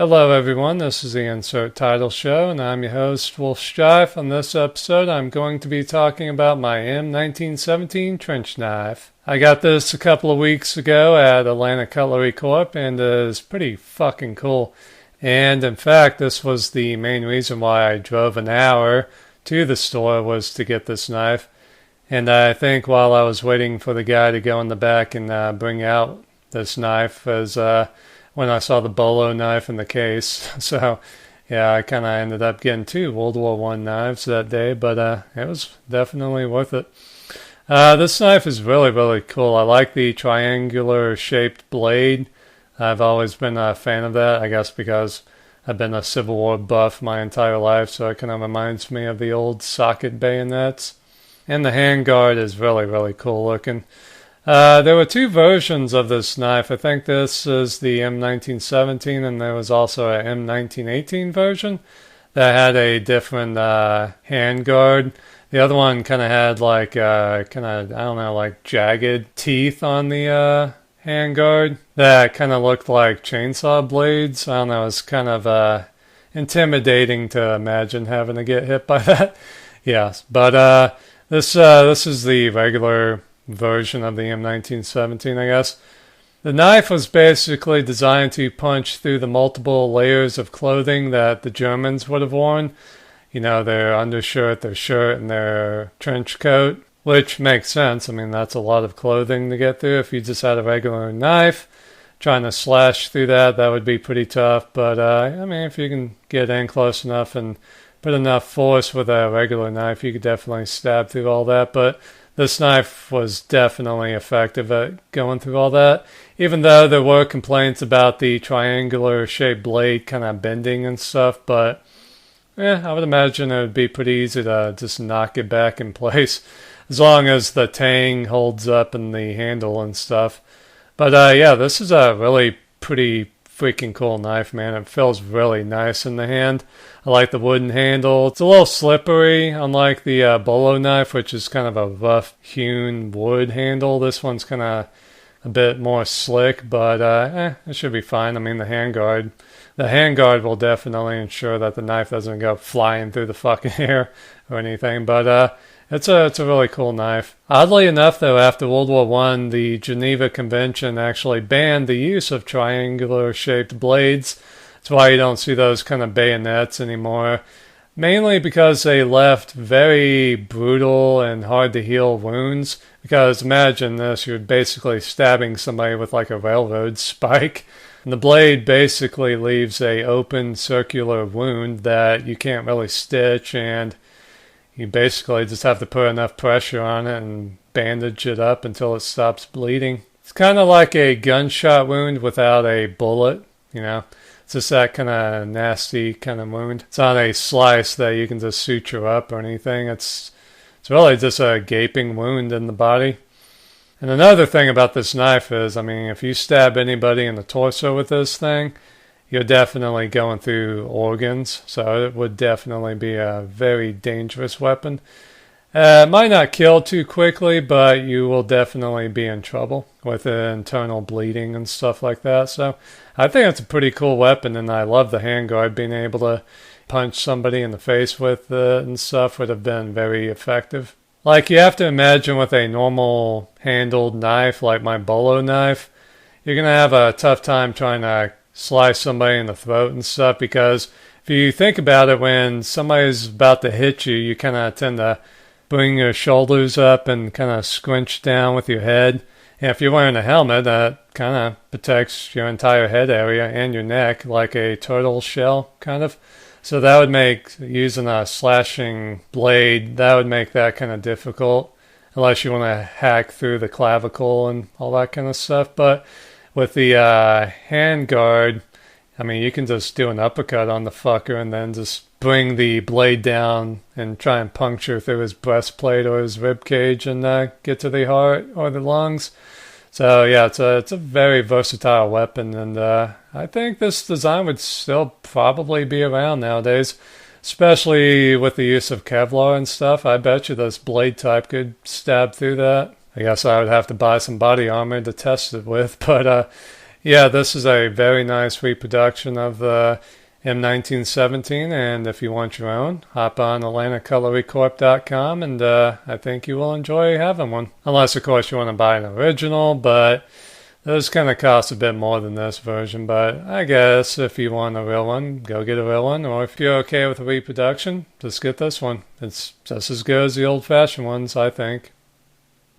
Hello everyone, this is the Insert Title Show, and I'm your host, Wolf Strife. On this episode, I'm going to be talking about my M1917 Trench Knife. I got this a couple of weeks ago at Atlanta Cutlery Corp, and it is pretty fucking cool. And in fact, this was the main reason why I drove an hour to the store, was to get this knife. And I think while I was waiting for the guy to go in the back and bring out this knife, as when I saw the bolo knife in the case. So, yeah, I kind of ended up getting two World War I knives that day, but it was definitely worth it. This knife is really, really cool. I like the triangular shaped blade. I've always been a fan of that, I guess because I've been a Civil War buff my entire life, so it kind of reminds me of the old socket bayonets. And the handguard is really, really cool looking. There were two versions of this knife. I think this is the M1917, and there was also a M1918 version that had a different handguard. The other one kind of had like I don't know, like jagged teeth on the handguard that kind of looked like chainsaw blades. I don't know, it's kind of intimidating to imagine having to get hit by that. Yes, but this is the regular version of the M1917, I guess. The knife was basically designed to punch through the multiple layers of clothing that the Germans would have worn. You know, their undershirt, their shirt, and their trench coat, which makes sense. I mean, that's a lot of clothing to get through. If you just had a regular knife, trying to slash through that would be pretty tough. But, I mean, if you can get in close enough and put enough force with a regular knife, you could definitely stab through all that. But this knife was definitely effective at going through all that, even though there were complaints about the triangular shaped blade kind of bending and stuff. But I would imagine it would be pretty easy to just knock it back in place as long as the tang holds up in the handle and stuff. But yeah, this is a really pretty freaking cool knife, man. It feels really nice in the hand. I like the wooden handle. It's a little slippery, unlike the bolo knife, which is kind of a rough hewn wood handle. This one's kind of a bit more slick, but it should be fine. I mean, the handguard will definitely ensure that the knife doesn't go flying through the fucking air or anything. But it's a really cool knife. Oddly enough, though, after World War I, the Geneva Convention actually banned the use of triangular-shaped blades. That's why you don't see those kind of bayonets anymore. Mainly because they left very brutal and hard-to-heal wounds. Because imagine this, you're basically stabbing somebody with like a railroad spike. And the blade basically leaves a open circular wound that you can't really stitch, and you basically just have to put enough pressure on it and bandage it up until it stops bleeding. It's kind of like a gunshot wound without a bullet, you know. It's just that kind of nasty kind of wound. It's not a slice that you can just suture up or anything. It's really just a gaping wound in the body. And another thing about this knife is, I mean, if you stab anybody in the torso with this thing, you're definitely going through organs, so it would definitely be a very dangerous weapon. It might not kill too quickly, but you will definitely be in trouble with internal bleeding and stuff like that. So I think it's a pretty cool weapon, and I love the handguard. Being able to punch somebody in the face with it and stuff would have been very effective. Like, you have to imagine with a normal handled knife, like my bolo knife, you're going to have a tough time trying to slice somebody in the throat and stuff, because if you think about it, when somebody's about to hit you, you kind of tend to bring your shoulders up and kind of squinch down with your head. And if you're wearing a helmet, that kind of protects your entire head area and your neck, like a turtle shell, kind of. So that would make using a slashing blade, that would make that kind of difficult, unless you want to hack through the clavicle and all that kind of stuff. But with the handguard, I mean, you can just do an uppercut on the fucker and then just bring the blade down and try and puncture through his breastplate or his rib cage and get to the heart or the lungs. So yeah, it's a very versatile weapon, and I think this design would still probably be around nowadays, especially with the use of Kevlar and stuff. I bet you this blade type could stab through that. I guess I would have to buy some body armor to test it with, but Yeah, this is a very nice reproduction of the M1917, and if you want your own, hop on AtlantaCutleryCorp.com, and I think you will enjoy having one. Unless, of course, you want to buy an original, but those kind of cost a bit more than this version. But I guess if you want a real one, go get a real one, or if you're okay with a reproduction, just get this one. It's just as good as the old-fashioned ones, I think.